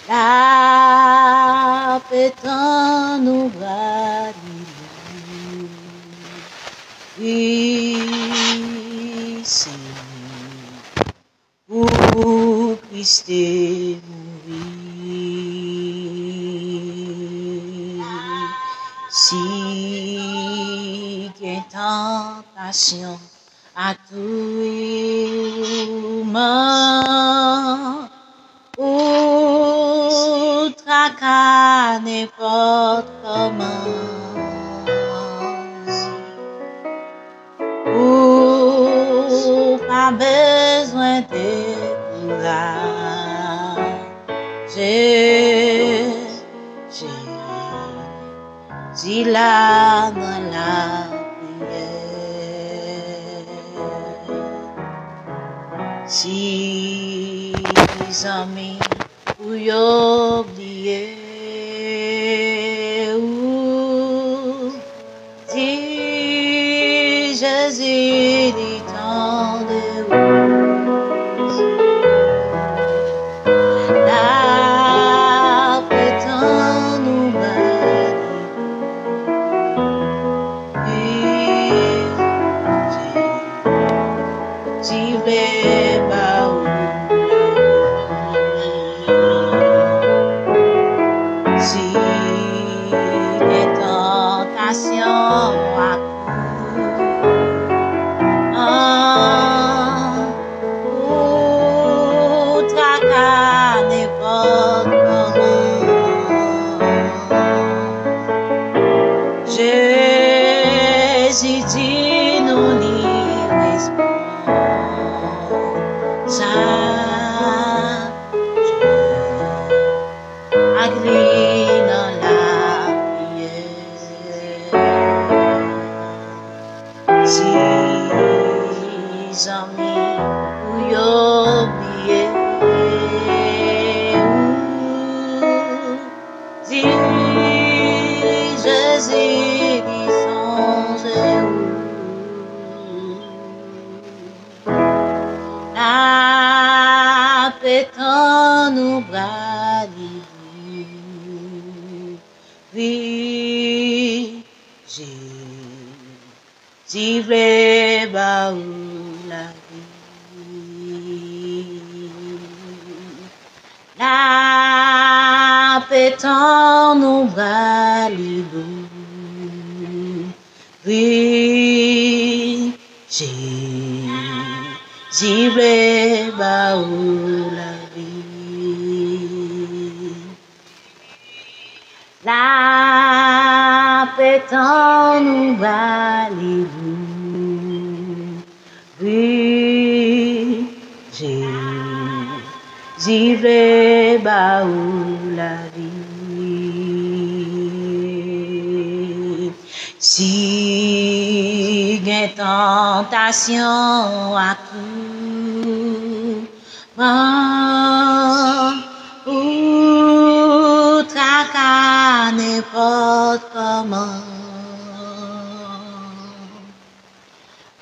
La pétan nous va ici pour Christ mourir. Si qu'il y a tentation à tout moment, ou tracas n'importe comment, ou pas besoin de courage. J'ai là dans la prière. Si amis ou oublier ou si Jésus dit tant de la pétan nous Jésus dit nous n'y agree dans la prière. Si amis ou oublier si Jésus dit songe la pétan nous bras oui, Jésus veut ba ou la vie. La pétan nous bras oui, Jésus veut ba ou la vie. La pétan nous va oui, Jésus veut ba ou la vie. Si gen tentation à tout ou tracas n'importe comment,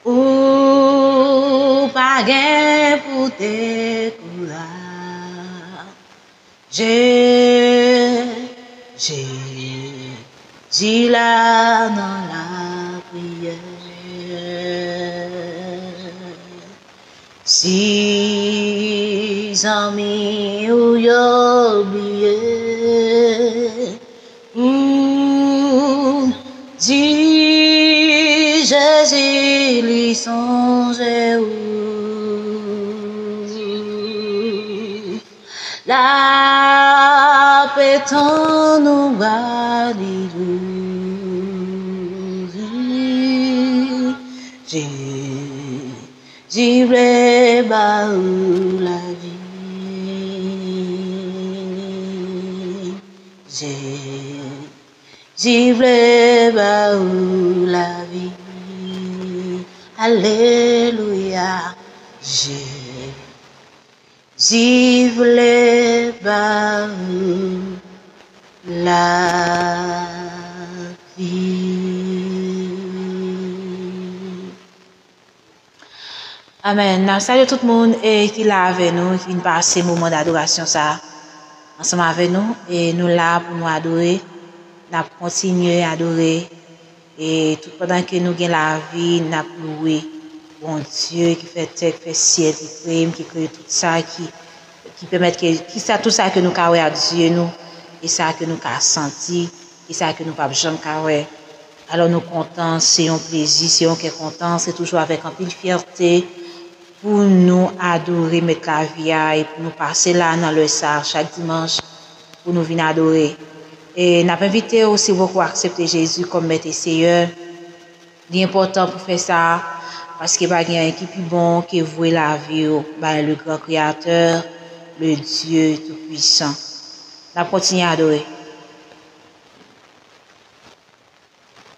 ou pas gain pour te courage. Jésus là dans la prière. Si amis ou oublié ou dit Jésus lui songe ou la pétan nous va Jésus veut ba ou la vie. Jésus veut ba ou la vie. Alléluia. Jésus veut ba ou la vie. Amen. Salut tout le monde et qui l'a avec nous, qui passe ce moment d'adoration ça. ensemble avec nous et nous là pour nous adorer, nous continuer à adorer et tout pendant que nous gagnons la vie, nous louer bon Dieu qui fait terre, qui fait ciel, qui crée tout ça, qui permet que tout ça que nous avons à Dieu nous et ça que nous avons senti et ça que nous pas jamais carré. Alors nous contents, c'est un plaisir, c'est un qui est content, c'est toujours avec un peu de fierté pour nous adorer, mettre la vie et pour nous passer là dans le sar chaque dimanche pour nous venir adorer. Et nous avons invité aussi beaucoup à accepter Jésus comme maître et Seigneur. C'est important pour faire ça parce qu'il y a un qui plus bon qui vouer la vie au le grand créateur, le Dieu tout-puissant. Nous continuons à adorer.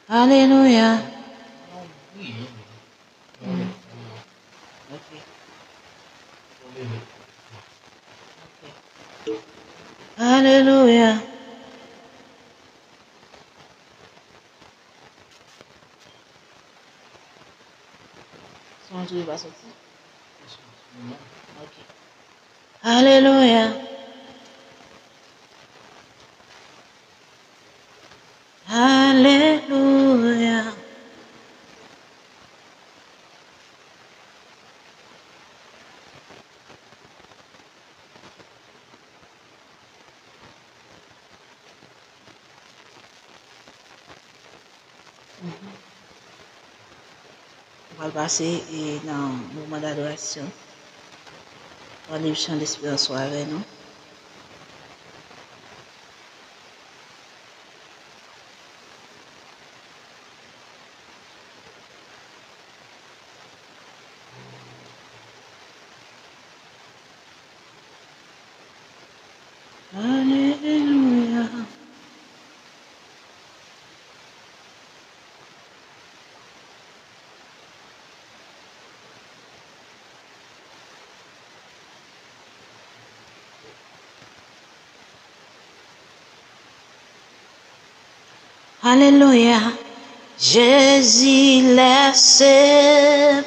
Alléluia. Alléluia. Son Dieu va sortir. Ok. Alléluia. Alléluia. On va passer dans le moment d'adoration. On va aller chant d'espérance avec nous. Alléluia. Alléluia. Jésus laisse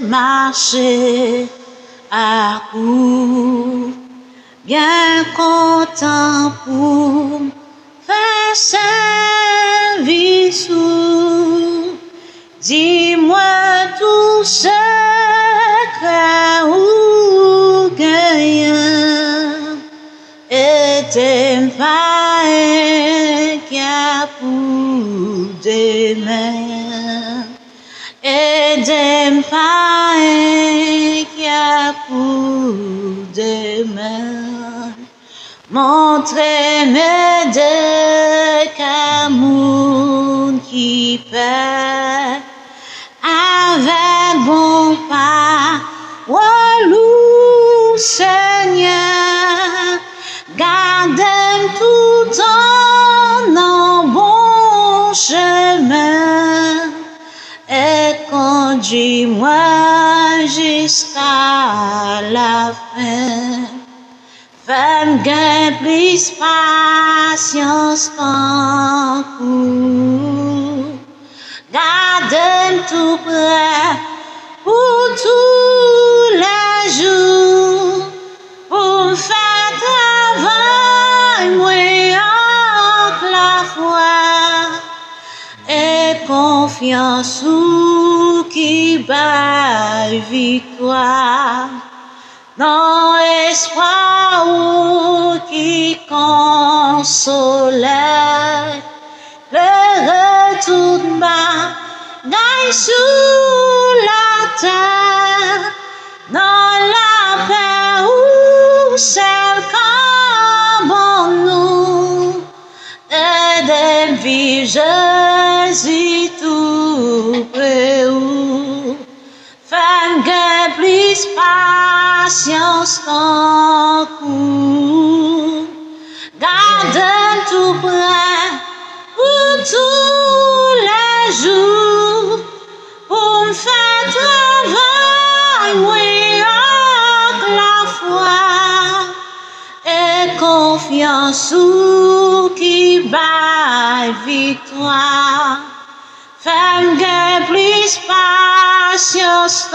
marcher à coup, bien content pour faire service. Dis-moi tout ce que vous gagnez et t'aimes pas qui a pour demain et t'aimes pas qui a pour demain. Montrez-moi de qu'amour qui fait avec bon pas, walou Seigneur, garde tout en bon chemin et conduis-moi jusqu'à la fin. Femme gain plus patience qu'en cours. Garde tout près pour tous les jours. Pour faire travail, moi entre la foi et confiance qui bat victoire. Non espoir qui console le retour de ma gagne sous la terre, dans la paix où celle comme nous et de vivre Jésus tout près où femme gagne plus patience qu'en cours. Garde tout près pour tous les jours. Pour me faire travail, moi avec la foi et confiance qui bat victoire. Femme gagne plus patience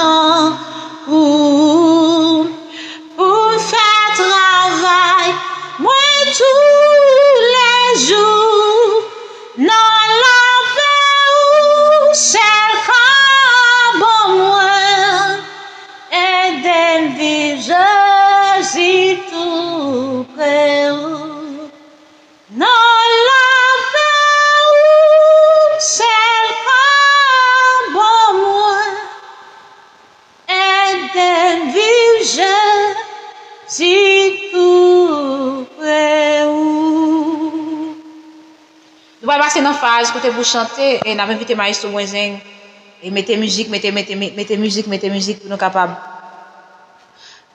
pour faire travail, moi tout t'aime vivre, si tout près où. Nous allons passer dans la phase côté vous chanter et nous avons invité Maestro Moisin et mettez musique pour nous capables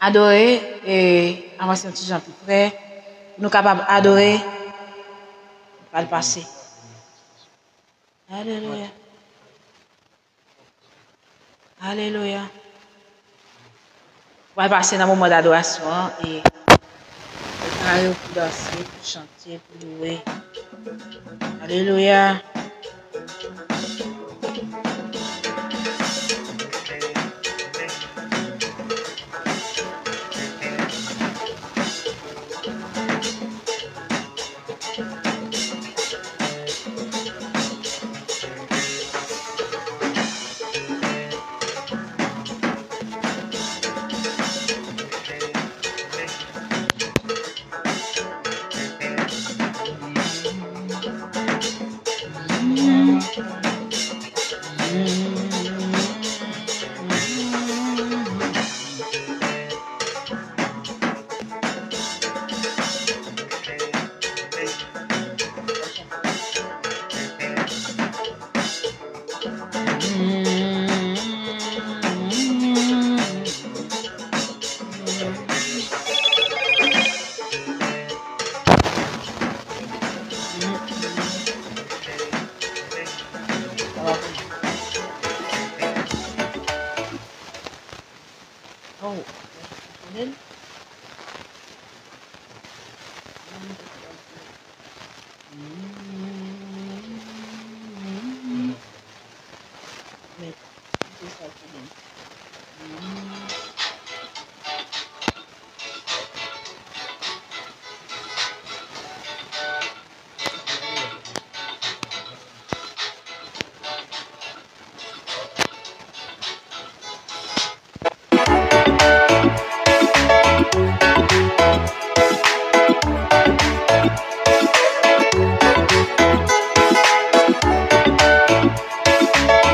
adorer et avancer un petit gens plus près pour nous capables adorer pas le passé. Alléluia. Alléluia. On va passer dans un moment d'adoration et préparer pour danser, pour chanter, pour louer. Alléluia.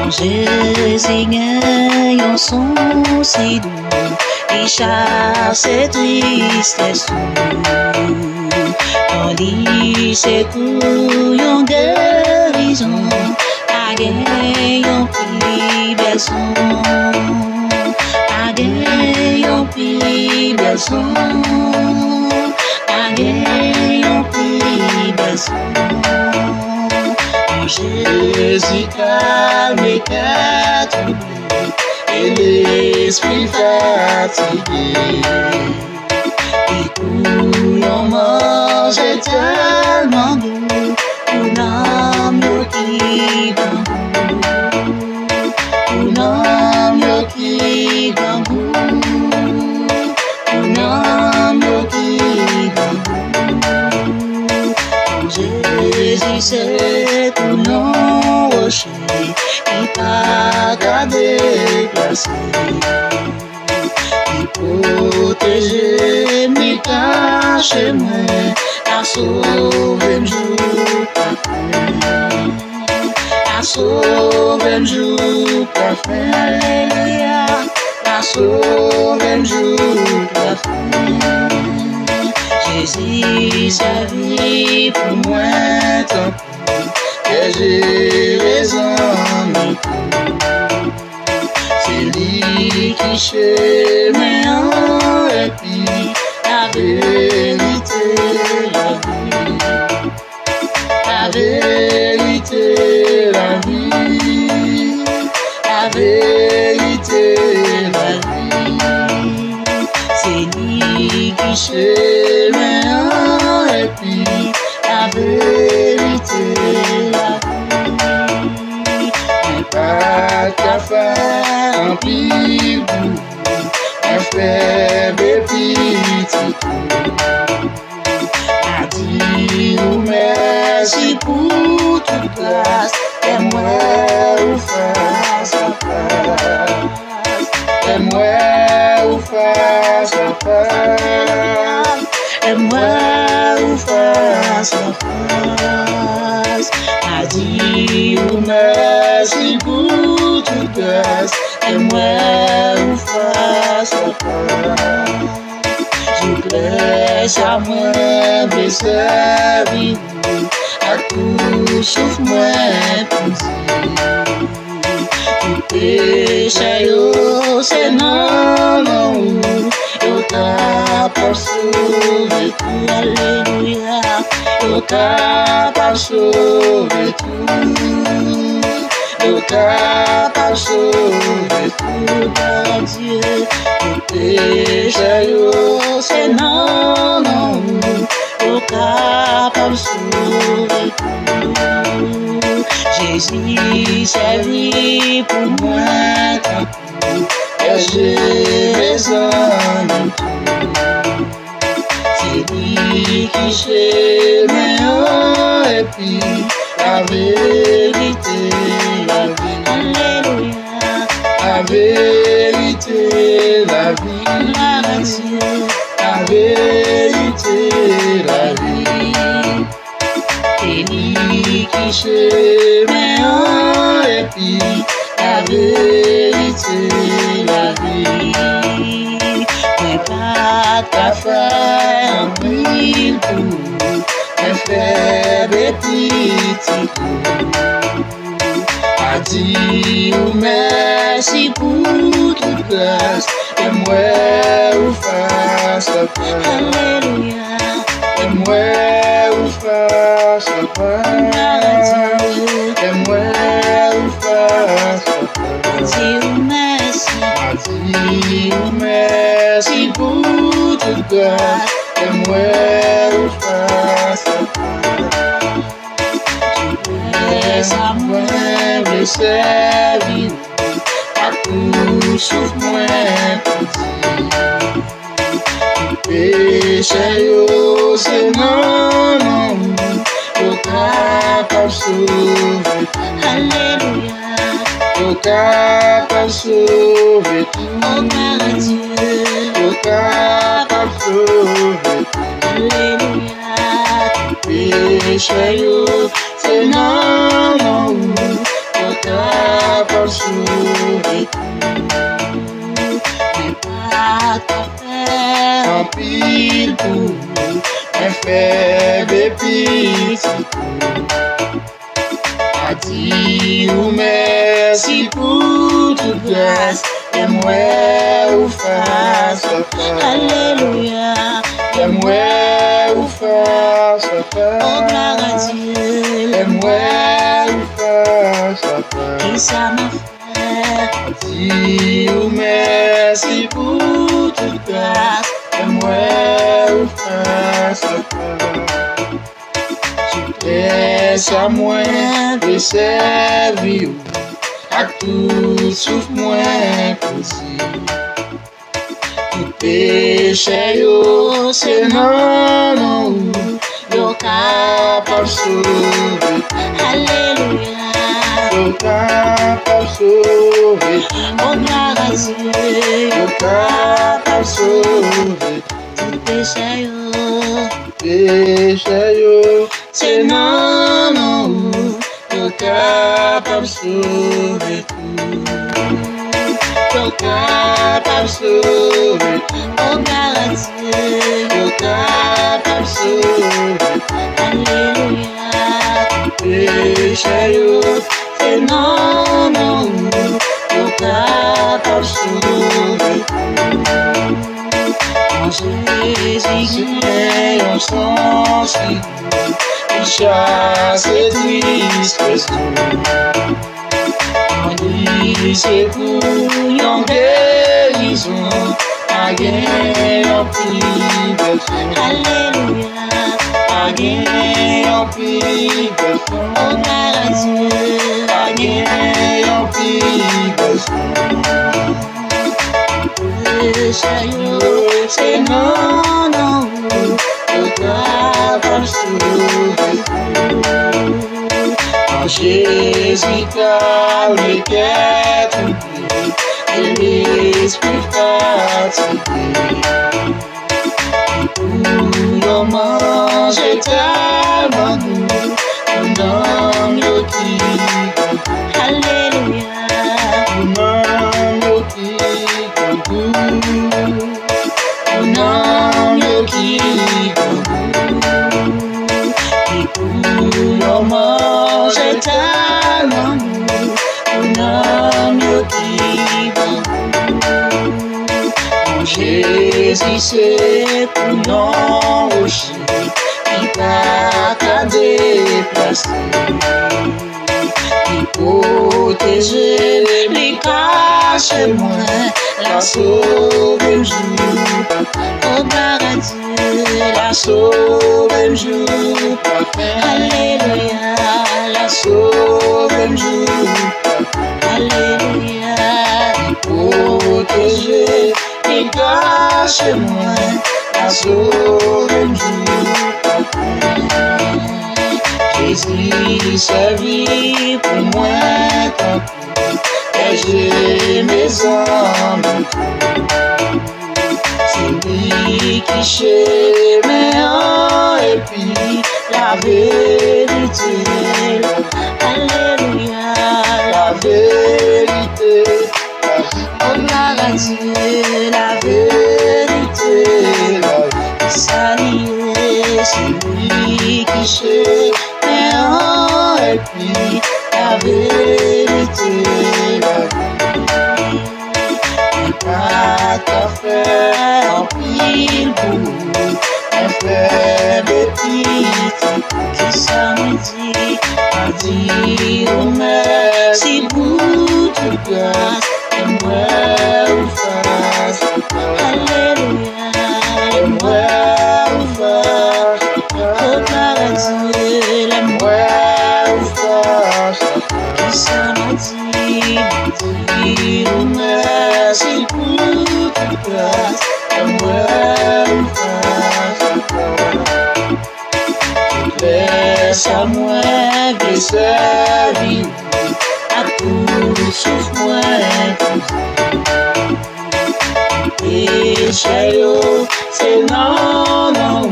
Jésus gagne un son si doux, il chasse tristesse. Tandis c'est tout une guérison, a gagné un plus bel son, a gagné un plus bel son, a gagné un plus bel son. Jésus calme et troublé et l'esprit fatigué. Et tout l'on mange tellement doux pour l'âme qui bambou, pour l'âme qui bambou, pour l'âme qui bambou. Jésus c'est tout non rocher qui pas qu'à déplacer, qui protéger mes caches moi, à sauver me jour parfait, à sauver me jour parfait, à sauver me jour parfait. Jésus sa vie pour moi tant que j'ai raison de tout. C'est lui qui chemin en répit, la vérité, la vie, la vérité, la vie, la vérité, la vie. C'est lui qui chemin en répit, la vérité, la vie. Mais pas qu'à faire un pire bout, un faible petit coup. A dire merci pour toute grâce, et moi ou face à face, et moi ou face à face, et moi ou face à face. A dire merci pour toute grâce, et moi ou face Je prêche à moi, me servir, à tout sauf moi, tout péché, c'est non, non, yo capable sauver tout, alléluia, yo capable sauver tout, yo capable sauver tout, par Dieu, tout péché, c'est non, non, yo capable sauver tout. Jésus servi pour moi tant tout, et j'ai besoin de tout. C'est lui qui chemin et puis la vérité, la vie. Alléluia. La vérité, la vie. La vérité, la vie. C'est lui qui chemin et puis la vérité, la vie. Mais pas ta faire un pile pour me faire des petits coups. A dit merci pour toute grâce et moi ou face à face. Alléluia. Et moi ou face à face. Et moi ou face à face. Merci pour toute grâce. Et moi ou face à face. Laisse à moi le servir. À tout sauf moi petit. Péché, c'est non, non, yo capable sauver. Alléluia. Yo capable sauver tout. Oh, par Dieu. Yo capable sauver tout. Alléluia. Péché, c'est non, non, yo capable sauver tout. Mais pas ta faire en pile pour me faire des petits coups. A dit ou merci pour toute grâce, et moi ou face à face. Alléluia. Et moi ou face à face. Oh, gloire à Dieu. Et moi ou face à face. Qui ça m'a fait? A dit ou merci pour toute grâce, et moi ou face à face. Je laisse à moi de servir, à tout sauf moi possible. Tout péché, c'est non, non, yo capable sauver. Alléluia. Yo capable sauver. Oh, gloire à Dieu. Yo capable sauver. Tout péché, c'est non, non, yo capable sauver tout. Yo capable sauver. Oh, gloire à Dieu. Yo capable sauver. Alléluia. Péché, c'est non, non, yo capable sauver tout. Quand Jésus est en son style, il chasse les tristes jours. Quand il secoue en guérison, pas gain en pris besoin. Alléluia. Pas gain en pris besoin. Oh, gloire à Dieu. Pas gain en pris besoin. C'est non, non, yo capable sauver tout. Quand Jésus t'a le cœur troublé et l'esprit fatigué, et tout yo mange tellement doux, ton âme yo qui. Alléluia. Ton âme yo qui. Nam yo ki yo mange ta l'amour. Nam yo ki Jésus c'est pour nous aussi qui pas qu'à déplacer, qui protéger les caches moins, la sauve un jour, au paradis, la sauve un jour, alléluia, la sauve un jour, alléluia, protéger les caches moins, la sauve un jour. Jésus servi pour moi tant et j'ai mes âmes. C'est lui qui chemin et puis la vérité. Alléluia, la vérité. Oh la Dieu, la vérité. Salut, c'est lui qui chemin et puis la vérité, la vie. Pas qu'à faire en pile pour un frère petit qui samedi a dit oh merci pour toute grâce et moi ou face. Alléluia, et moi ou face. Au paradis, la moi ou face. Qui samedi dit oh merci pour toute grâce et moi ou face. Laisse à moi de servir à tout sauf moi. Péché, c'est non, non,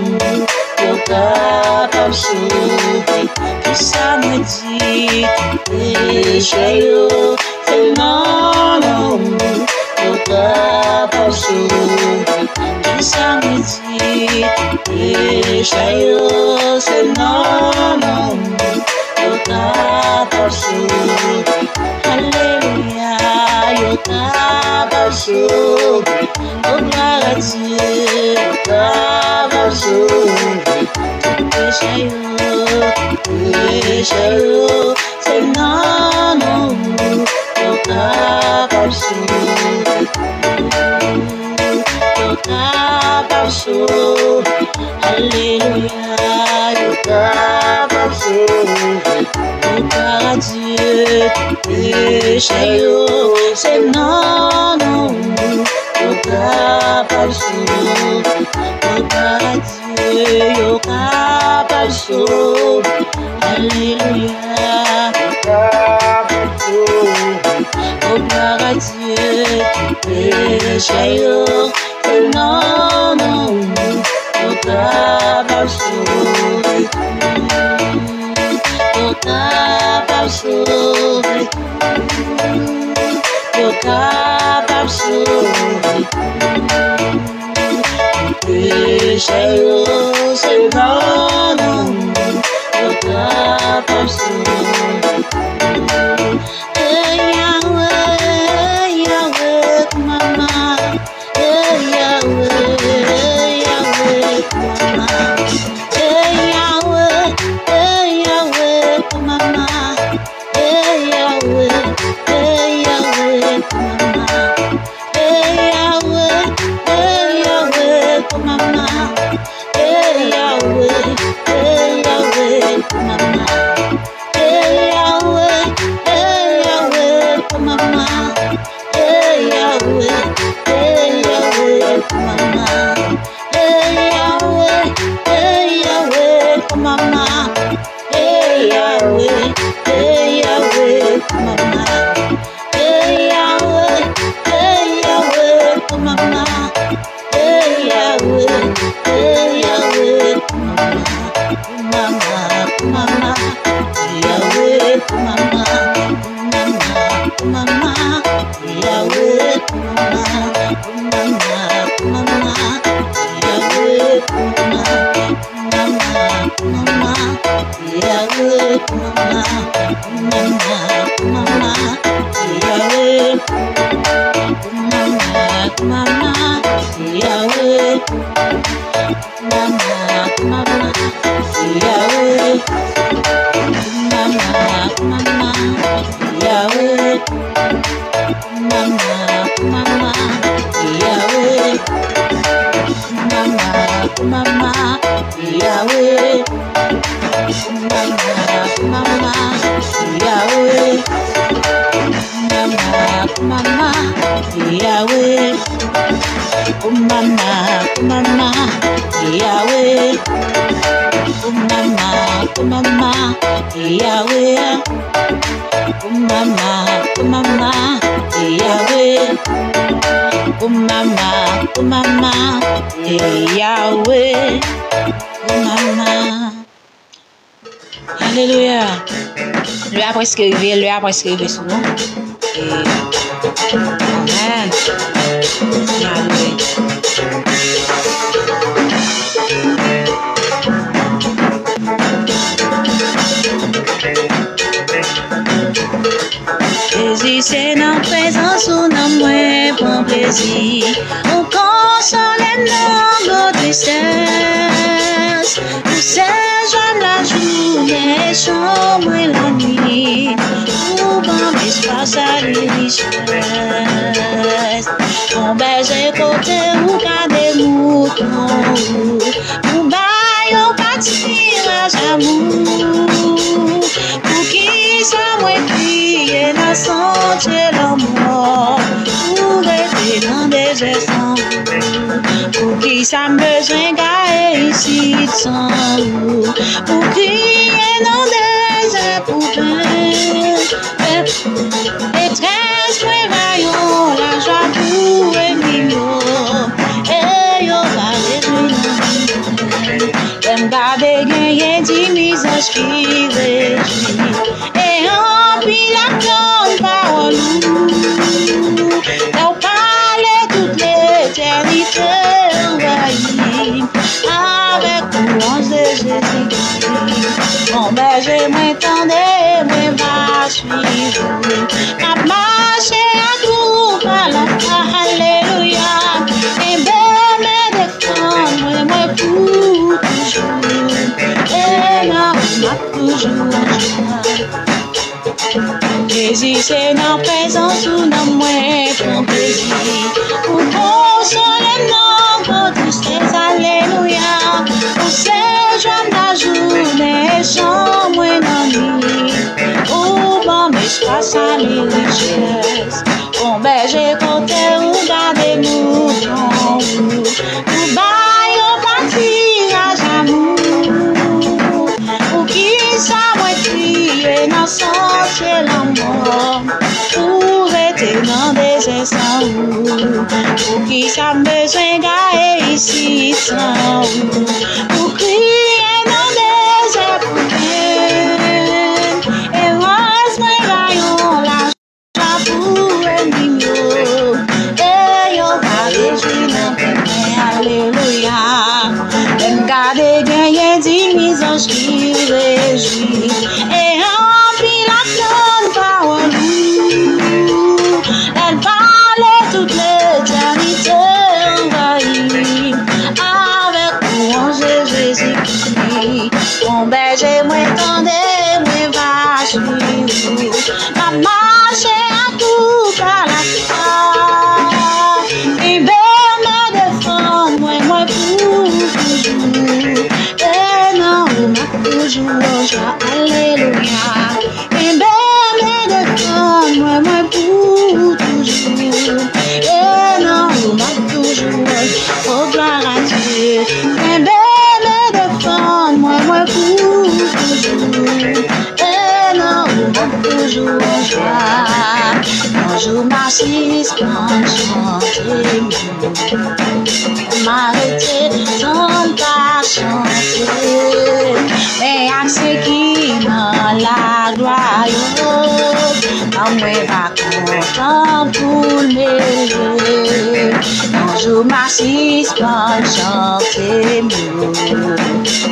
pour capable sauver. Qui ça me dit? Péché, c'est non, non, pour capable sauver. Qui ça me dit? Péché, c'est non, non, pour capable sauver. Alléluia, yo capable sauver. Oh gloire à Dieu, capable sauver. Péché, c'est non, non, yo capable sauver. Yo capable sauver. Alléluia, yo capable sauver. Oh gloire à Dieu, péché, c'est non, non, yo capable sauver. Oh gloire à Dieu, yo capable sauver. Alléluia, yo capable sauver. Oh gloire à Dieu, péché, c'est non, non, yo capable sauver. Yo capable sauver. Yo capable sauver. Péché, c'est non, non, yo capable sauver. Hey Yahweh, Yahweh, mama. Hey Yahweh, Yahweh, mama. Hey Yahweh, mama. Hey Yahweh, mama. Hey Yahweh, mama. Hey Yahweh, mama, Yahweh. Mama, mama, Yahweh. Mama, mama, Yahweh. Mama, mama, Yahweh. Mama, mama, Yahweh. Mama, mama, Yahweh. Mama, mama, Yahweh. Oh mama, mama, Yahweh. Oh mama, mama, Yahweh. Oh mama, mama, Yahweh. Oh mama, mama, Yahweh. Oh mama. Alléluia. Le a presque arrivé sous nous. Amen. Yahweh. Jésus, c'est dans présence ou dans moi pour plaisir. On console nos tristesses. Nous séjournons la journée, sombre la nuit. Pour bon espace à richesse. Mon berger côté ou garder moutons. Nous baillons pâtirage amour. Pour qui ça m'a crié dans son l'amour. Pour rester dans des essence. Pour qui ça me besoin gagne ici sans vous. Pour crier dans des épouvantes. Détresse, prévoyons la joie pour et mignon. Et yo va réjouir. J'aime garder gagner 10 misages qui réjouit. Et remplit la grande parole. D'en parler toute l'éternité envahie. Avec louange de Jésus-Christ. Mon berger m'entendait, moi va suivre. Ma marche à tout par la alléluia. Et bien me défendre, moi pour toujours. Et là, m'a toujours en joie. Jésus, c'est dans présence ou dans moi pour plaisir. Pour consoler nos tristesses, alléluia. Pour séjourner la journée, sans moi dans nuit. Pour bon espace à richesse. Pour berger côté ou garder moutons. Pour bailler au pâtirage amour. Pour qui ça m'a crié dans son l'amour. Pour être dans des essence. Pour qui ça me besoin gagne ici sans vous. Pour crier dans des épouvantes. Et heureusement gagnons la joie pour un mignon. Et yo va réjouir dans tes mains. Alléluia. Même garder gagner 10 misages qui réjouit. Et remplit la grande parole. Elle parle toute l'éternité envahie. Avec louange de Jésus-Christ. Mon berger m'entendait, moi va suivre. Ma marche à tout par la croix. Et bien me défendre, moi pour toujours. Et non, m'a toujours en joie, alléluia. Et bien me défendre, moi pour toujours. Et non, m'a toujours en joie, oh gloire à Dieu. Et bien me défendre, moi pour toujours. Et non, m'a toujours en joie. Bonjour ma sis, prends chanter. M'arrêter sans pas chanter. Mais à ceux qui dans la gloire, moi pas content pour m'aider. Bonjour ma sis, prends chanter.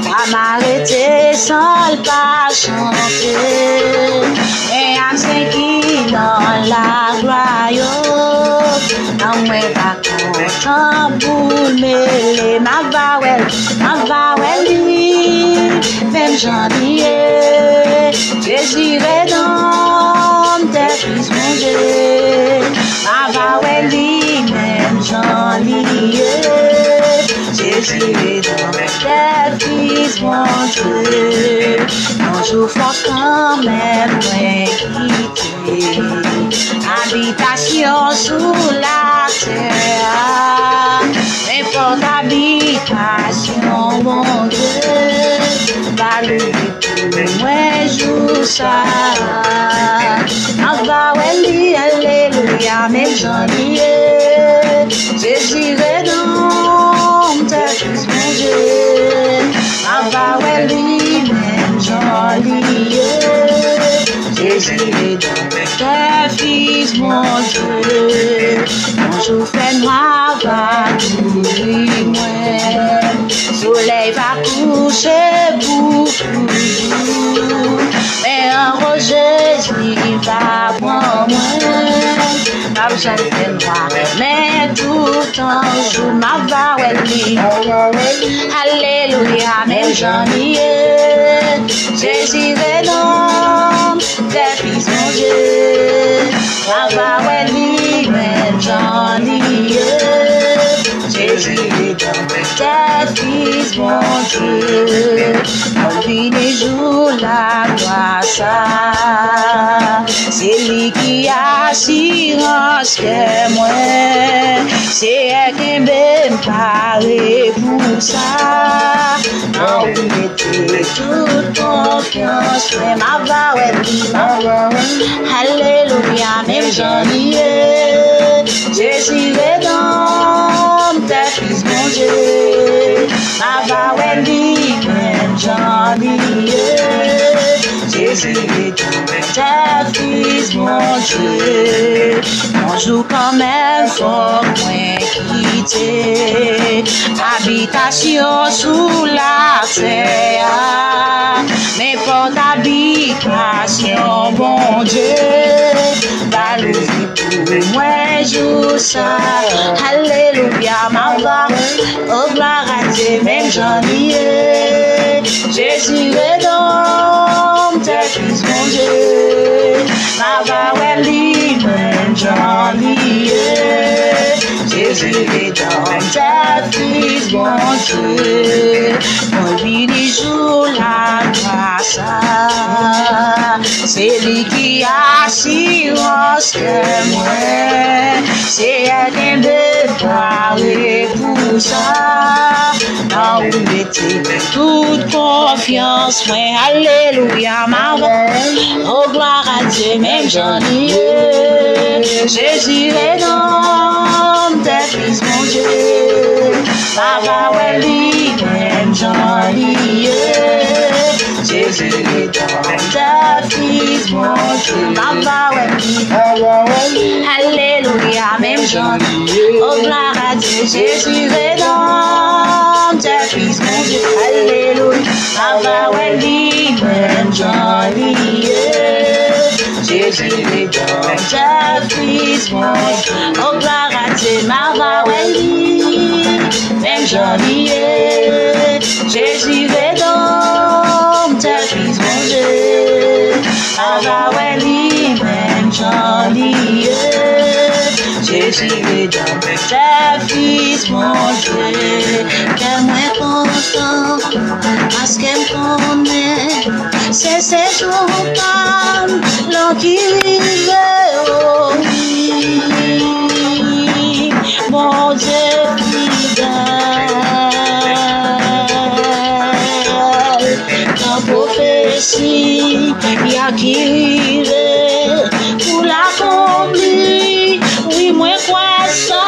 Pas m'arrêter sans pas chanter. Et à ceux qui dans la gloire, moi pas content pour mêler ma vawel lui, même janvier, désirer dans tes fils mon Dieu, ma vawel lui, même janvier, désirer dans tes fils mon Dieu, un jour faut quand même quitter habitation sous la terre, n'importe habitation, mon Dieu, va lever tout moi jour ça. Avaweli, alléluia, même janvier, désirer dans tes fils, mon Dieu, Avaweli, même janvier, désirer dans tes fils, mon Dieu, bonjour fait noir va courir moi, soleil va coucher pour toujours, mais un roger il va prendre moi, ma jeune fait noir, mais tout en jour ma vaweli, alléluia, mais j'en y ai, désirer dans tes fils, mon Dieu, ma vaweli, mais j'en y ai, désirer dans tes fils, mon Dieu, on vit des jours la gloire ça, c'est lui qui assurance que moi, c'est elle qui me parle pour ça, on mettait toute confiance, mais ma vaweli, alléluia, même j'en y ai, désirer dans tes fils, mon Dieu, ma vaweli, même j'en y ai, désirer dans tes fils, mon Dieu, on joue quand même fort moins quitter habitation sous la terre, mais porte habitation, bon Dieu, va lever pour moi jour ça, alléluia, ma voix, oh gloire à Dieu, même j'en y ai, Jésus est dans tes fils, mon Dieu, ma vaweli, même j'en y ai, Jésus est dans tes fils, mon Dieu, on vit les jours la grâce, c'est lui qui assurance que moi, c'est elle qui me parle pour ça, non, vous mettez toute confiance, moi, alléluia, ma voix, oh gloire à Dieu, même j'en y ai, Jésus est dans tes fils, mon Dieu, ma vaweli, même j'en y ai, Jésus est dans tes fils, mon Dieu, ma vaweli, alléluia, même j'en y ai, oh gloire à Dieu, Jésus est dans tes fils, mon Dieu, alléluia, ma vaweli, même j'en y ai, Jésus est dans tes fils, mon Dieu, oh gloire à Dieu, ma vaweli, même j'en y ai, Jésus est dans tes fils, mon Dieu, ma vaweli, même j'en y ai, Jésus est dans tes fils, mon Dieu, qu'elle m'est content, parce qu'elle me connaît, c'est ces jours calmes, l'an qui vive, oh oui, mon Dieu fidèle, dans prophétie, il y a qui vive, pour l'accomplir, oui, moi quoi ça,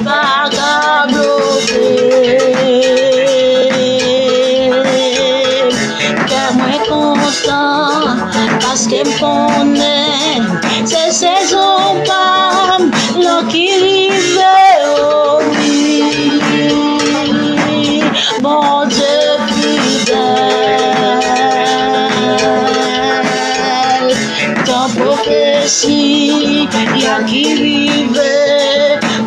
pas qu'à bloquer, que moi content, parce qu'elle me connaît, c'est saison pas, l'an qui vive, oh oui, bon Dieu fidèle, Alléluia qui vive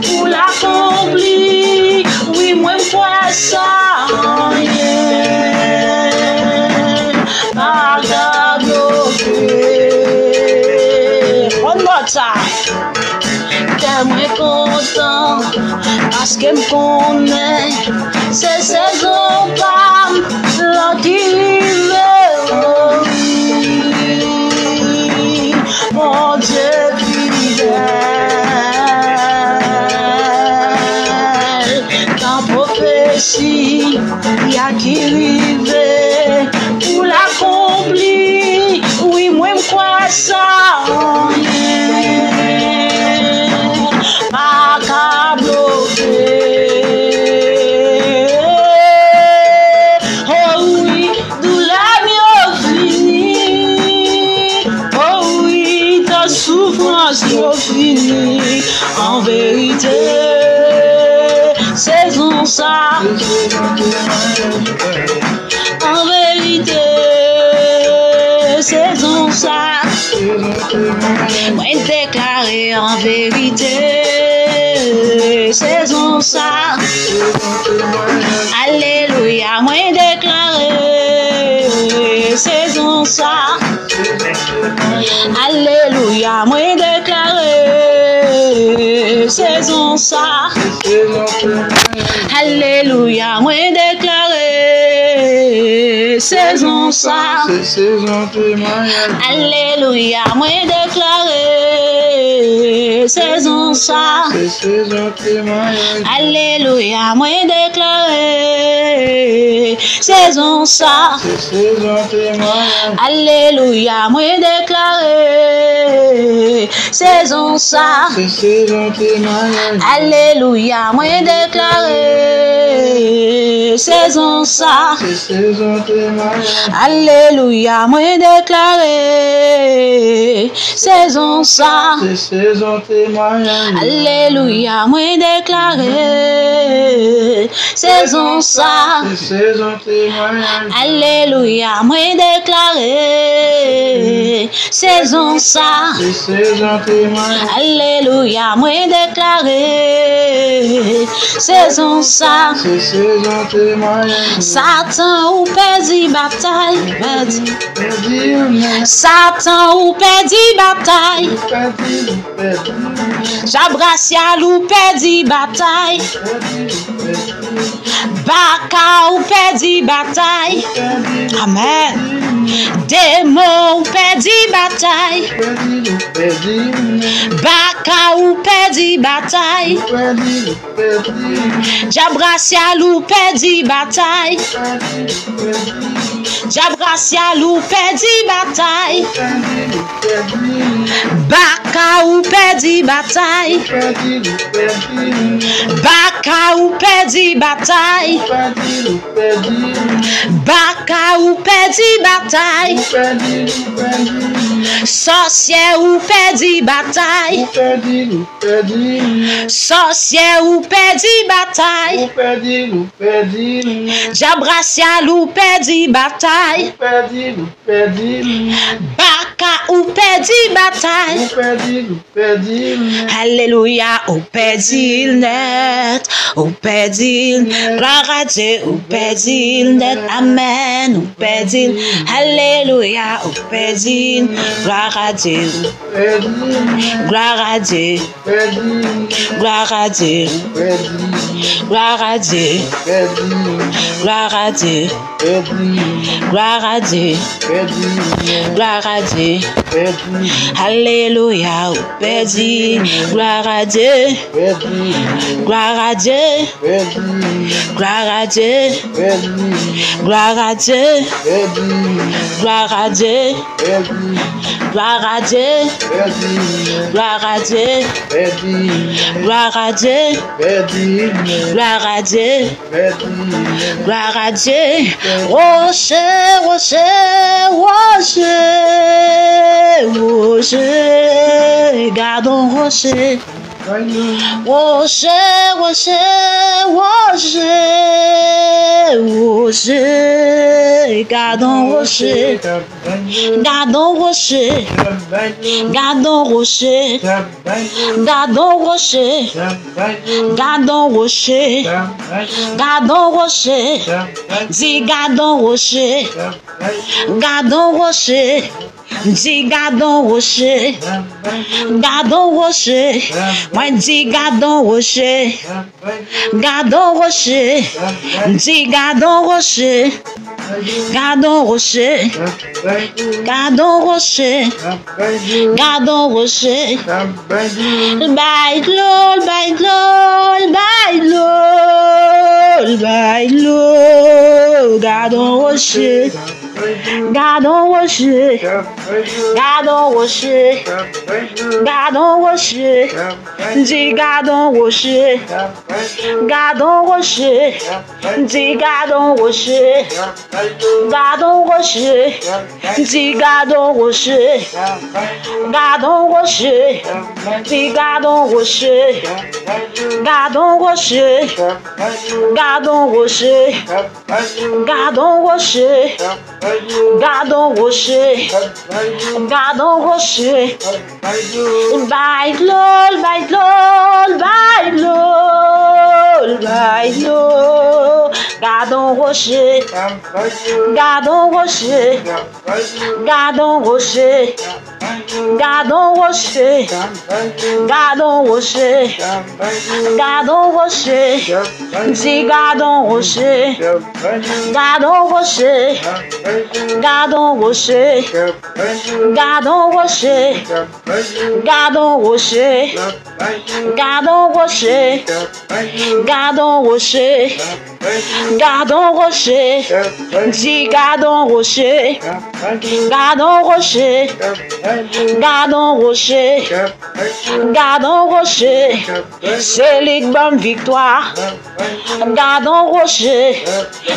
pour l'accomplir. Oui, moi crois ça. One more time. Moi content parce que me connaît, c'est saison pas la qui mon Dieu fidèle, dans prophétie, il y a qui arrive pour l'accomplir. Oui, moi je crois ça. Pas qu'à bloquer. Oh oui, douleur m'y fini. Oh oui, ta souffrance m'y fini. En vérité, saison ça. En vérité, saison ça. Moi déclaré en vérité. Saison ça. Alléluia, moi déclaré. Saison ça. Alléluia, moi déclaré. Saison ça. Alléluia, moi déclaré. Saison ça. Alléluia, moi déclaré. Saison ça. Alléluia, moi déclaré. Saison ça. Alléluia, moi déclaré. Saison ça. Alléluia, moi déclaré. Saison ça. Alléluia, moi déclaré. Saison ça. Alléluia, moi déclaré. Saison ça. Alléluia, moi déclaré. Saison ça. Alléluia, moi déclaré. Saison ça. Satan ou perdu bataille. Satan ou perdu bataille. Jabracial ou perdu bataille. Baka ou perdu bataille. Amen. Démon ou perdu bataille. Baka ou perdu bataille. Jabracial ou perdu bataille. Jabracial ou perdu bataille. Baka ou perdu bataille. Baka ou perdu bataille. Baka ou perdu bataille. Sorcier ou perdu bataille. Sorcier ou perdu bataille. Jabracial ou perdu bataille. Baka ou perdu bataille. Alléluia, ou perdu net. Ou perdu, gloire à Dieu, ou perdu net. Amen, ou perdu. Alléluia, ou perdu, gloire à Dieu. Gloire à Dieu. Gloire à Dieu. Gloire à Dieu. Gloire à Dieu. Gloire à Dieu. Gloire à Dieu. Alléluia, au perdu. Gloire à Dieu. Gloire à Dieu. Gloire à Dieu. Gloire à Dieu. Gloire à Dieu. Gloire à Dieu. Gloire à Dieu. Gloire à Dieu. Gloire à Dieu. Gloire à Dieu. Rocher, rocher, rocher, rocher. Gardons rocher. 我是gardons rocher, gardons rocher, gardons rocher, gardons rocher, gardons rocher, gardons rocher, dis gardons rocher, gardons rocher, dis gardons rocher, gardons rocher, moi dis gardons rocher, gardons rocher, dis gardons rocher, gardons rocher, gardons rocher, gardons rocher, bailol, bailol, bailol, bailol, gardons rocher, gardons rocher, gardons rocher, gardons rocher, dis gardons rocher, gardons rocher, dis gardons rocher, gardons rocher, dis gardons rocher, gardons rocher, dis gardons rocher, gardons rocher, gardons rocher, gardons rocher, gardons rocher, gardons rocher, bailol, bailol, bailol, bailol, gardons rocher, gardons rocher, gardons rocher, gardons rocher, gardons rocher, gardons rocher, dis gardons rocher, gardons rocher, gardons rocher, gardons rocher, gardons rocher, gardons rocher, gardons rocher, gardons rocher, dis gardons rocher, gardons rocher, gardons rocher, gardons rocher, c'est ligue bonne victoire, gardons rocher,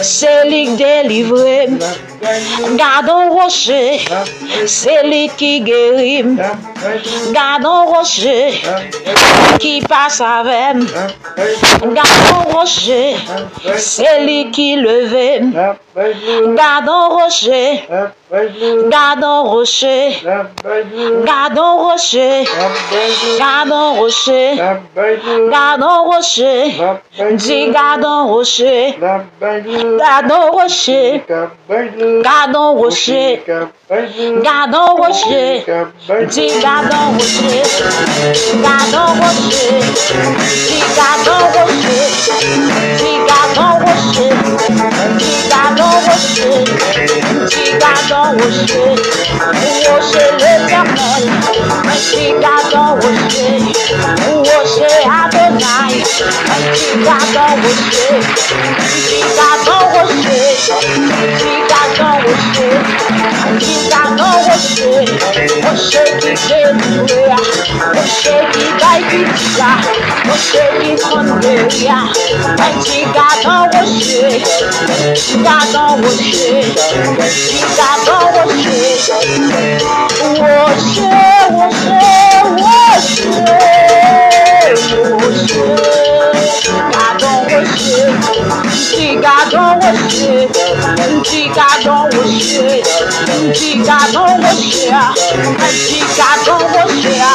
c'est ligue délivré, gardons rocher, c'est ligue qui guérit, gardons rocher, qui passe avec, gardons rocher, c'est lui qui levait, gardons rocher, gardons rocher, gardons rocher, gardons rocher, gardons rocher, dis gardons rocher, gardons rocher, gardons rocher, gardons rocher, dis gardons rocher, gardons rocher, dis gardons rocher, dis gardons rocher, dis gardons rocher, dis gardons rocher, rocher l'éternel, dis gardons rocher, rocher Adonai, dis gardons rocher, dis gardons rocher, dis gardons rocher, dis gardons rocher, rocher qui délivre, rocher qui gagne qui tire, rocher qui conduit, dis gardons rocher, gardons rocher, dis gardons rocher, rocher, rocher, rocher, gardons rocher, dis gardons rocher, dis gardons rocher, dis gardons rocher, dis gardons rocher,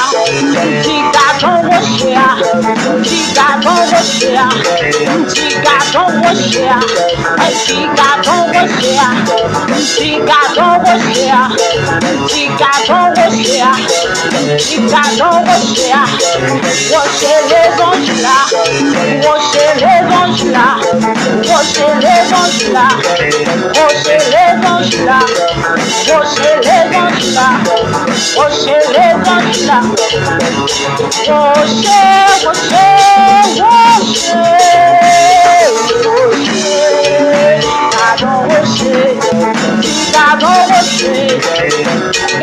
dis gardons rocher, dis gardons rocher, dis gardons rocher, dis gardons rocher, dis gardons rocher, dis gardons rocher, dis gardons rocher, rocher l'évangile là, rocher l'évangile là, rocher l'évangile là, rocher l'évangile là, rocher l'évangile là, rocher l'évangile là, rocher, rocher, rocher, rocher, gardons rocher, gardons rocher,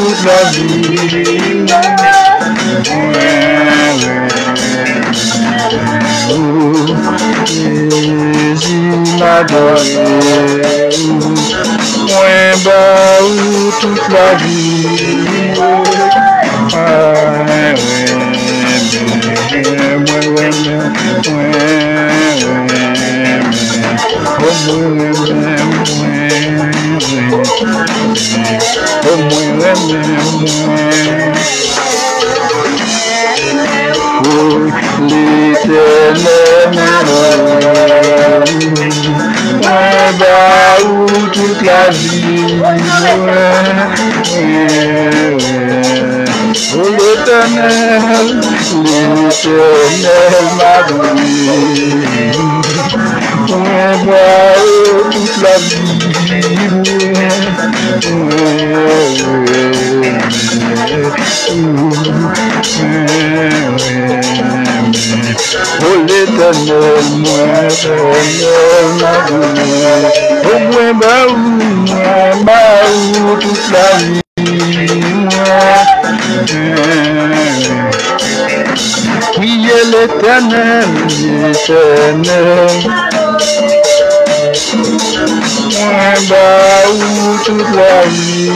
Toute la vie, Jésus m'a donné, toute la vie, l'éternel, toute la vie, oh l'éternel, m'a donné, toute la vie, oh l'éternel, m'a donné, oh moi, toute la vie. Priez l'éternel, toute la vie.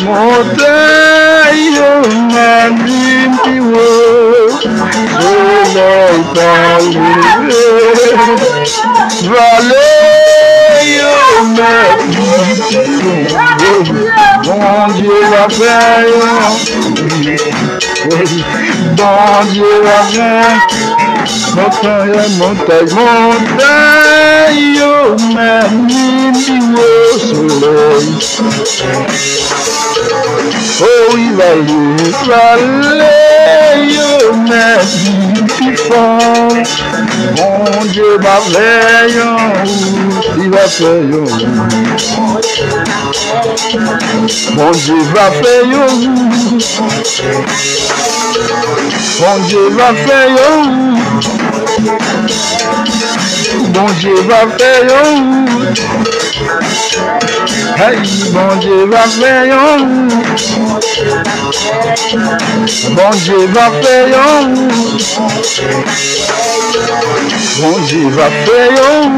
Montagne, magnifique, soleil parlé, vallée, bon Dieu va faire, bon Dieu va faire, montagne, magnifique, soleil. Oh, il va magnifique fort. Mon Dieu va faire, il va faire. Mon Dieu va faire, mon Dieu va faire, mon Dieu va faire. Hey, bon Dieu va faire, bon Dieu va faire, bon Dieu va faire,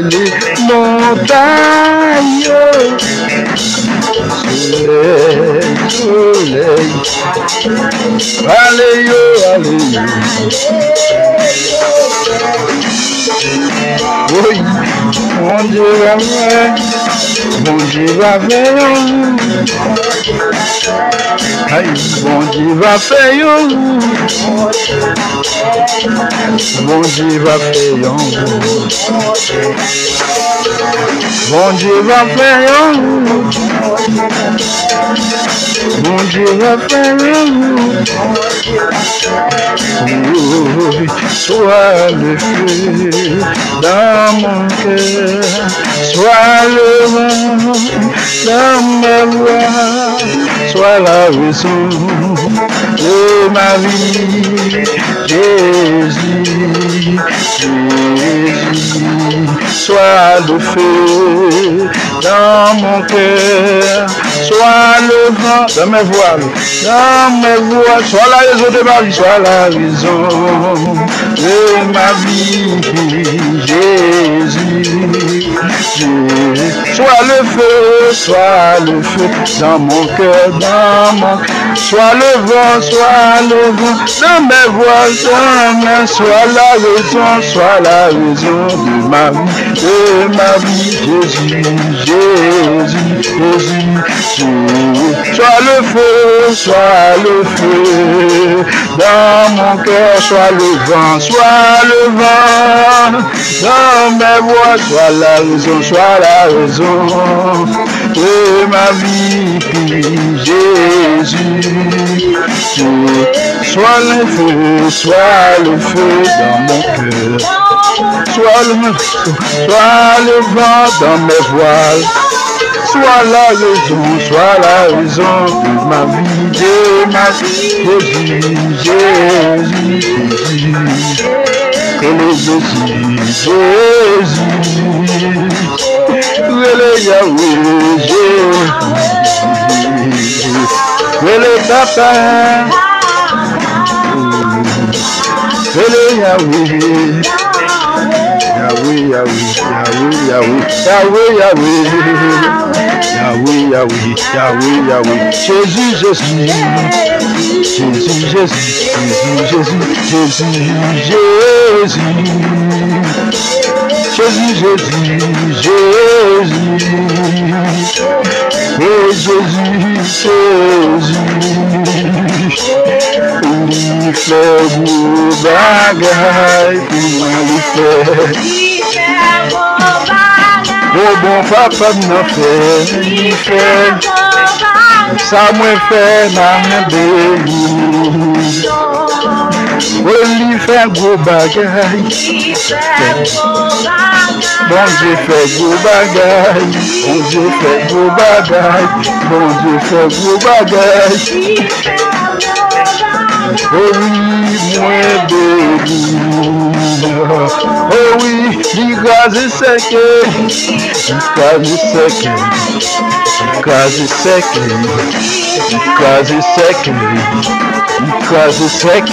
les montagnes, soleil, allez, allez. Oui, mon Dieu va faire, mon Dieu va faire, aïe, mon Dieu va faire, mon Dieu va faire, mon Dieu va faire, mon Dieu va faire, soit le feu dans mon cœur, soit le vent dans ma voix, soit la raison de ma vie, Jésus, Jésus, soit le feu dans mon cœur, soit le vent dans mes voiles, soit la raison de ma vie, soit la raison de ma vie, Jésus, Jésus. Soit le feu dans mon cœur, soit le vent dans mes voiles, soit la raison de ma vie, Jésus, Jésus, Jésus, Jésus. Soit le feu dans mon cœur, soit le vent dans mes voix, soit la raison de ma vie, Jésus, soit le feu dans mon cœur, soit le vent dans mes voiles, soit la raison de ma vie, Jésus, Jésus, Jésus, que le Jésus, que le Yahweh, Jésus, que le Papa, que le Yahweh. Yahweh, Yahweh, Yahweh, Yahweh, Yahweh, Yahweh, Yahweh, Yahweh, Yahweh, Jésus, Jésus, Jésus, Jésus, Jésus, Jésus, Jésus, Jésus. Jésus, Jésus, Jésus. Oh Jésus, Jésus. Il fait beau bagaille pour moi, il fait oh bon papa m'a fait, il fait ça moi fait ma béni. Oh il fait gros bagaille, bon Dieu fait gros bagaille, bon Dieu fait gros bagaille, bon Dieu fait gros bagaille. Oh oui, moi béni. Oh oui, l'icrase sec, l'icrase sec, l'icrase sec, l'icrase sec, l'icrase sec,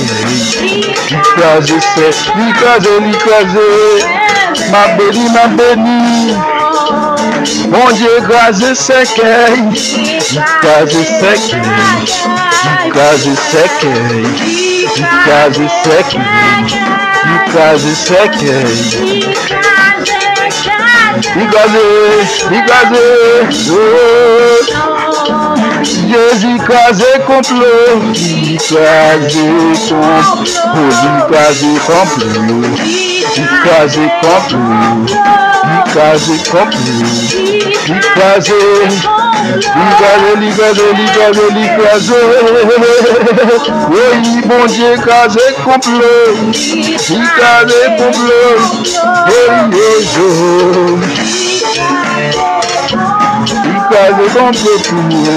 l'icrase sec, l'icrase, ma béni, ma béni. Mon Dieu, écrase sec, l'icrase sec, l'icrase sec, l'icrase sec, l'icrase sec, l'icrase, Jésus écrase complot, écrase complot, écrase complot, écrase complot, écrase complot, écrase, l'écrase, oui, mon Dieu, écrase complot, écrase complot, écrase complot pour moi.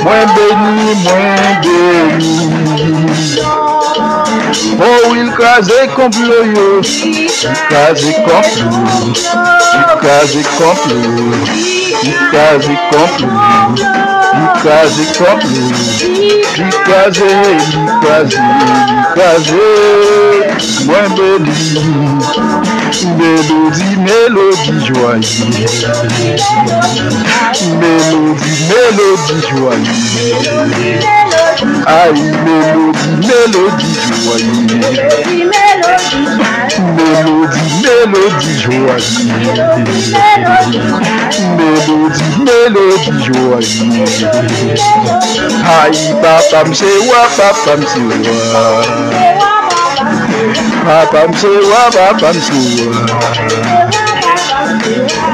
Moins béni, moins béni. Oh, il crase complot, yo. Il crase complot. Il crase complot. Il crase complot. Il crase complot. Il crase. Moins béni. Mélodie, mélodie joyeuse. Mélodie joyeuse. Aïe, mélodie joyeuse. Mélodie joyeuse. Mélodie joyeuse. Aïe, papa m'sewa, papa m'sewa. Papa m'sewa, papa m'sewa.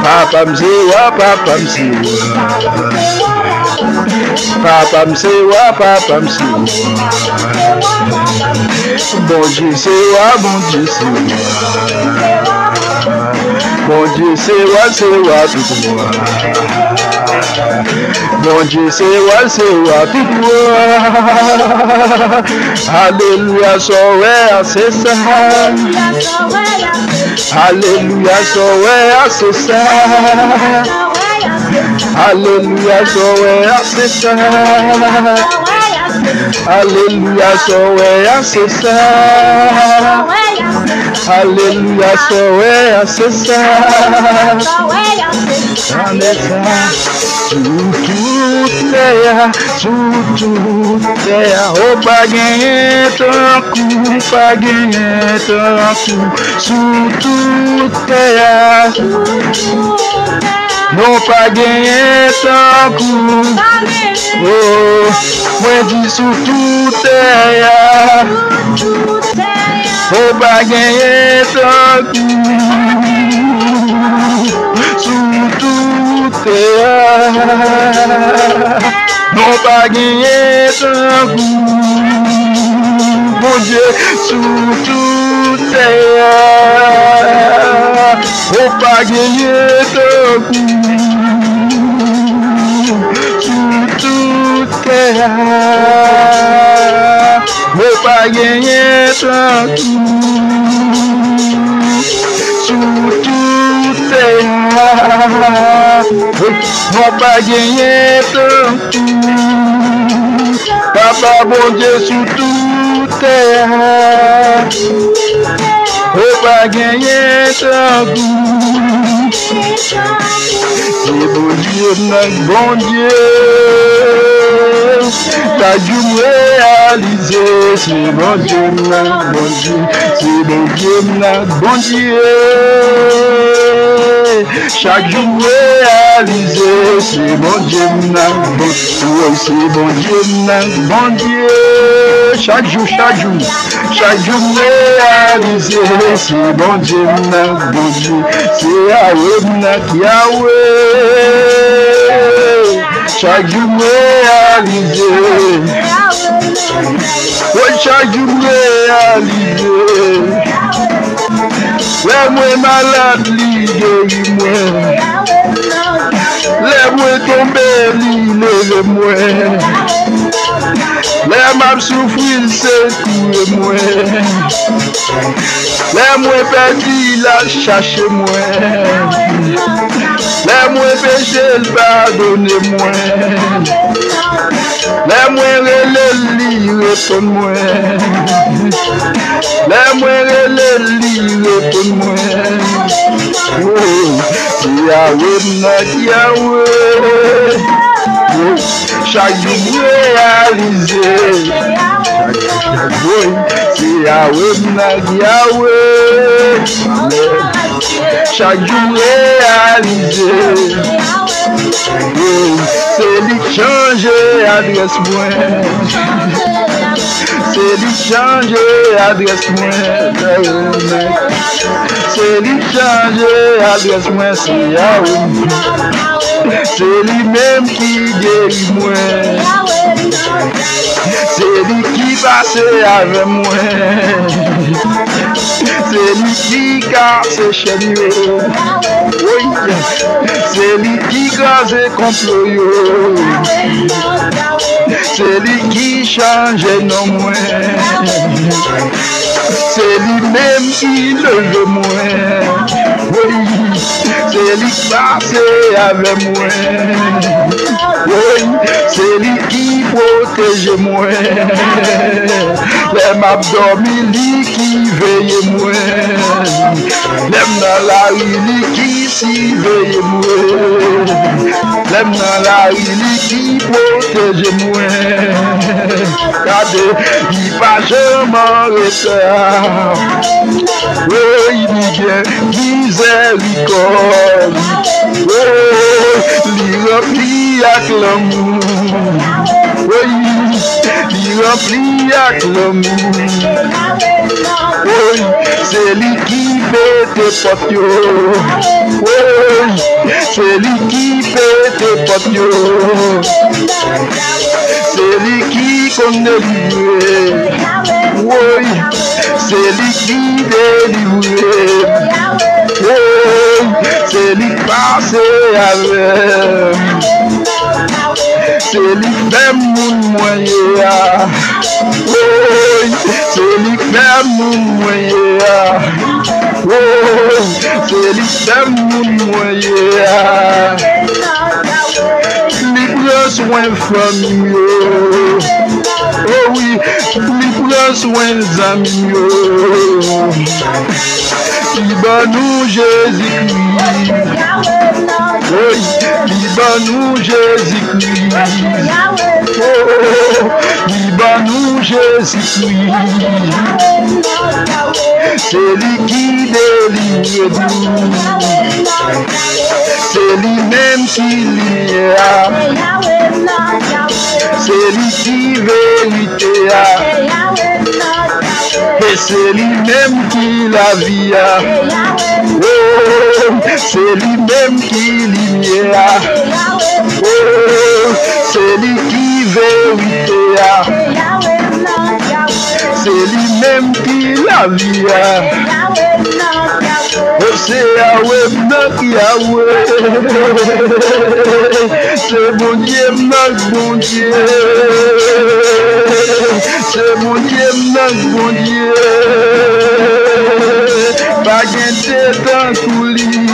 Papa m'sewa, papa m'sewa. Papa m'sewa, papa m'sewa. Bon Dieu sewa, bon Dieu sewa. Bon Dieu sewa, sewa tout moi. Bon Dieu sewa, sewa tout moi. Alléluia, sowe, c'est ça. Alléluia, sowe, c'est ça. Alléluia, sowe, c'est ça. Alléluia, sowe, c'est ça. Alléluia, sowe, c'est ça. Tout oh pas gagner ton coup, pas gagner ton coup, sous tout non pas gagner ton coup, oh, moi dis sous tout oh pas gagner ton coup, sous tout non pas gagner ton coup, mon Dieu, sous tout oh pas gagner ton coup, sous tout oh pas gagner ton coup, sous tout non pas gagner ton coup, papa bon Dieu sous tout oh pas gagner ton coup, c'est bon Dieu, notre bon Dieu, Chaque jour réalisé, c'est bon Dieu, bon Dieu, c'est bon Dieu, bon Dieu. Chaque jour réalisé, c'est bon Dieu, bon Dieu, c'est bon Dieu, bon Dieu. Chaque jour réalisé, c'est bon Dieu, c'est Yahweh. Chaque jour réalisé, oui, chaque jour réalisé. Les moins malades, li guérit moins. Les moins tombés, li lève moins. Les mal souffrir, c'est courir moins. Les moins perdus, la cherche moins. Les moins péchés, pardonnez moins. Les moins relais, répondent moins. Les moins relais, répondent moins. C'est Yahweh, notre Yahweh. Chaque jour réalisé. C'est Yahweh, notre Yahweh. Chaque jour réalisé. C'est lui changer adresse moi. C'est lui changer adresse moi. C'est lui changer adresse moi. C'est Yahweh. C'est lui-même qui guérit moi. C'est lui qui passe avec moi. C'est lui qui casse chaîne. Oui. C'est lui qui grâce complot. C'est lui qui change non moins. C'est lui-même qui lève moi. Oui. C'est lui qui passe avec moi. Oui. C'est lui qui protège moi. Les m'abdomi, lui qui veille moi. L'aime dans la rue, lui qui s'y veille moi. L'aime dans la rue, lui qui protège moi. Regardez, il va jamais retard. Oui, il vient miséricorde. Oui, il remplit avec l'amour. Oui, il remplit avec l'amour. Oui, c'est lui qui fait tes potes. Oui, c'est lui qui fait tes potes. C'est lui qui connaît livrer. Oui, c'est lui qui délivre. Oui, c'est lui qui passe avec. C'est lui qui fait mon moyen. Oui, c'est lui qui fait mon moyen. Oui, c'est lui qui fait mon moyen. Lui prend soin de famille. Oh oui, lui prend soin des amis. Il bat nous Jésus-Christ. Oui, il bat nous Jésus-Christ. Oh, il bat nous Jésus-Christ. C'est lui qui délivre nous. C'est lui-même qui lumière. C'est lui qui vérité. Et c'est lui-même qui la vie. Oh, c'est lui-même qui lumière. Oh, c'est lui qui vérité. C'est lui-même qui la vie. Oh, c'est Yahweh, notre Yahweh. C'est mon Dieu, notre bon Dieu. C'est mon Dieu, notre bon Dieu. Pas gain dans tout lit.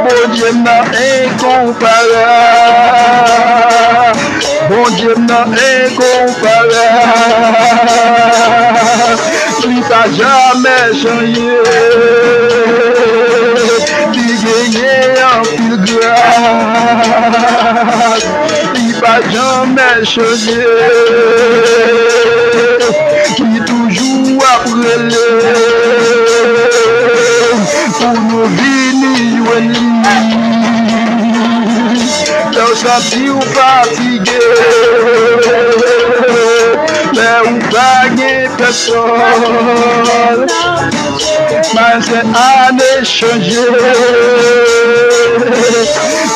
Bon Dieu, n'a incomparable. Bon Dieu, n'a incomparable. Il t'a jamais changé. Il gagne en pile grâce. Il va jamais jamais changé, qui toujours après pour nous venir t'as senti ou fatigué, mais ou pas personne, mais c'est année changé,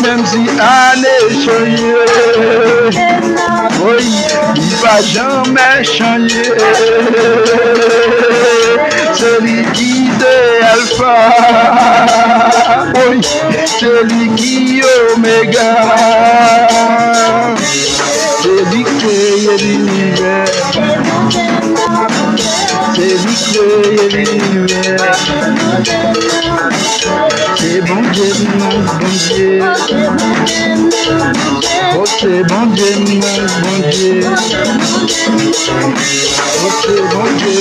même si année changé, oui, il va jamais changer, c'est lui qui est alpha, oui, c'est lui qui est oméga, c'est lui qui est l'univers, c'est lui qui est l'univers, c'est bon Dieu, mon bon Dieu, oh c'est bon Dieu, mon bon Dieu, oh c'est bon Dieu,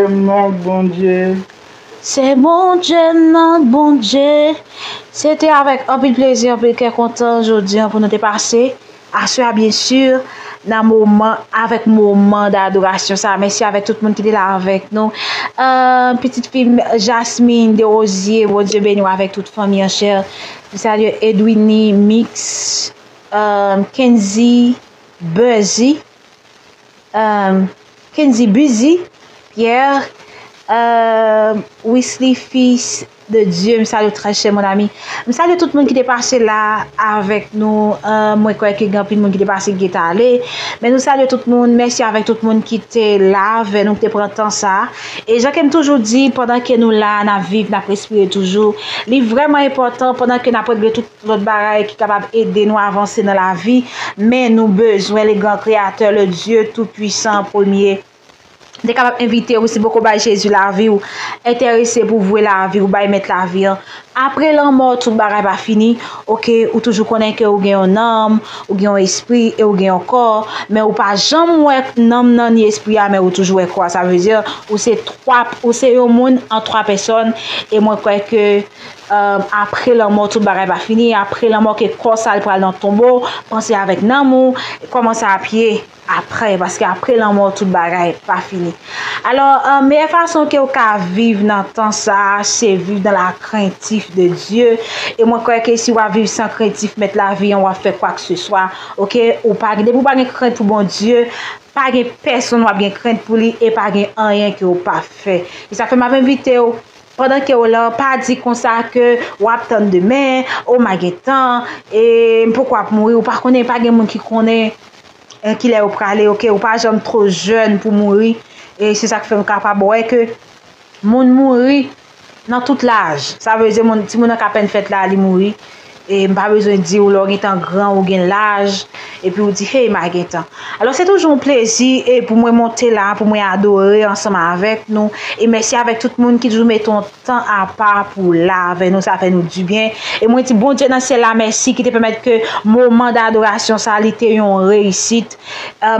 mon bon Dieu. C'est bon Dieu, notre bon Dieu. C'était avec un peu de plaisir, un peu de content aujourd'hui pour nous dépasser. Assurez bien sûr, dans moment, avec moment d'adoration. Ça, merci avec tout le monde qui est là avec nous. Petite fille Jasmine de Rosier, bon Dieu béni avec toute famille en chair. Salut Edwini, Mix, Kenzie, Buzzy, Pierre, Wesley, fils de Dieu, me salue très cher mon ami. Me salue tout le monde qui est passé là avec nous. Moi crois que grand monde qui est passé qui est allé. Mais nous saluons tout le monde. Merci avec tout le monde qui était là avec nous qui prend temps ça. Et j'aime toujours dire pendant que nous là, nous vivons, nous respirons toujours. C'est vraiment important pendant que nous prenons tout l'autre bagaille qui est capable d'aider nous à avancer dans la vie. Mais nous besoin les grands créateurs, le Dieu tout puissant premier. T'es capable d'inviter aussi beaucoup de Jésus la vie ou intéressé pour voir la vie ou mettre la vie. Après la mort, tout le bagage pas fini. OK, ou toujours connaît que ou gagne un âme, ou gagne un esprit et ou gagne un corps, mais ou pas jamais un âme non ni esprit mais ou toujours quoi. Ça veut dire ou c'est un monde en trois personnes et moi crois que après la mort tout le bagage pas fini. Après la mort que corps ça le prend dans le tombeau, penser avec l'amour, commencer à pied après parce qu'après la mort tout le bagage pas fini. Alors meilleure façon que vous vivre dans temps ça, c'est vivre dans la craintif de Dieu. Et moi crois que si on va vivre sans craintif mettre la vie, on va faire quoi que ce soit. OK, ou pas de vous pas crainte pour bon Dieu. Pas de personne va bien crainte pour lui et pas de rien que vous pas fait. Et ça fait m'a invité pendant que vous là pas dit comme ça que ou attend demain, au magasin et pourquoi mourir ou pas connaît pas de monde qui connaît qu'il est au praler, OK, ou pas jamais trop jeune pour mourir et c'est ça qui fait nous capable ouais que monde mourir dans tout l'âge. Ça veut dire si mon a peine fait là il mourir et pas besoin de dire ou là étant grand ou gain l'âge et puis on dit hey Marguerite. Alors c'est toujours un plaisir et pour moi monter là pour moi adorer ensemble avec nous et merci avec tout le monde qui toujours met ton temps à part pour là avec nous, ça fait nous du bien et moi dis bon Dieu dans ciel là merci qui te permettre que moment d'adoration ça a été une réussite.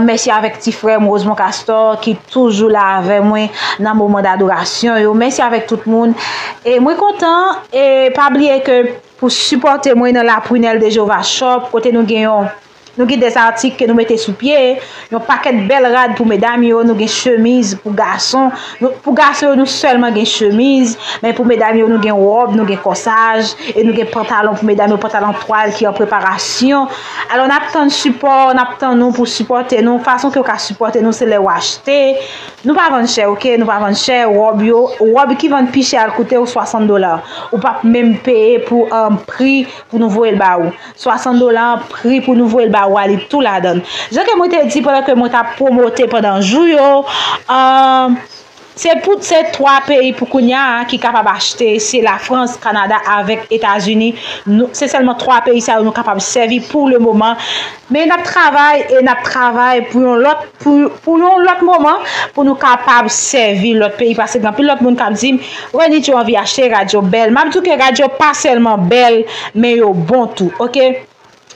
Merci avec petit frère Rosemont Castor qui toujours là avec moi dans moment d'adoration. Merci avec tout le monde et moi content et pas oublier que pour supporter moi dans la prunelle de Jova Shop côté nous gagnons Nous avons des articles que nous mettons sous pied. Nous avons un paquet de belles rades pour mesdames. Nous avons des chemises pour garçons. Pour garçons, nous seulement des chemises. Mais pour mesdames, nous avons des robes, nous avons des corsages. Et nous avons des pantalons pour mesdames, pantalons toile qui sont en préparation. Alors, nous avons tant de support. Nous avons tant nous pour supporter nous. La façon que nous avons supporter nous, c'est les acheter. Nous ne pas vendre cher, ok? Nous ne pas vendre cher. Robe qui vendent plus cher, coûte $60. Ou pas même payer pour un prix pour nous voir le baou. $60 prix pour nous voir le baou. Tout la donne. Je que moi te dit pendant que moi t'a promoté pendant jour c'est pour ces 3 pays pour qu'on y a qui capable acheter, c'est la France, Canada avec États-Unis. C'est seulement 3 pays ça nous capable servir pour le moment. Mais nous travaillons pour l'autre moment pour nous capable servir l'autre pays parce que l'autre monde qui dit Reni tu envie acheter radio belle. Même tout que radio pas seulement belle mais yo bon tout. OK?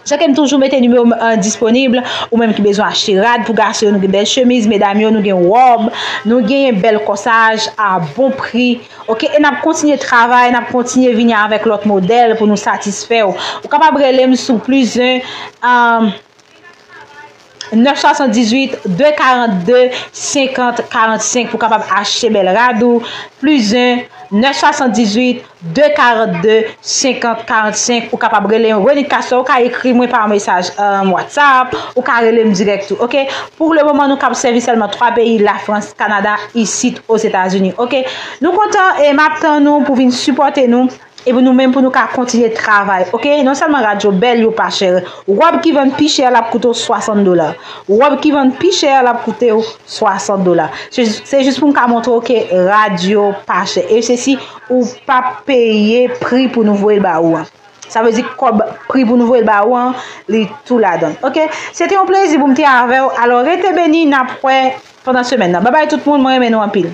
J'aime toujours mettre numéro disponible ou même qui besoin acheter rad pour garçons nous belle chemise mesdames nous gagne robe nous gagne belle corsage à bon prix. OK et n'a continuer travail n'a continuer venir avec l'autre modèle pour nous satisfaire ou capable relem sous plus 978 242 50 45 pour capable acheter belle radou plus 978 242 50 45 ou capable relem Reni Castro ou ka écrit moi par message WhatsApp ou ka relem direct. OK pour le moment nous cap servir seulement 3 pays la France, Canada ici aux États-Unis. OK nous content et m'attend nous pour venir supporter nous et pour nous-mêmes pour nous continuer de travail. OK non seulement radio belle ou pas cher robe qui vend plus cher la coûte $60 robe qui vend plus cher la coûte $60 c'est juste pour nous montrer que radio pas cher et ceci ou pas payer prix pour nous voir le baou. Ça veut dire que prix pour nous voir le baou tout la donne. OK c'était un plaisir pour me dire avec alors restez béni n'a pendant semaine. Bye bye tout le monde moi aime nous en pile.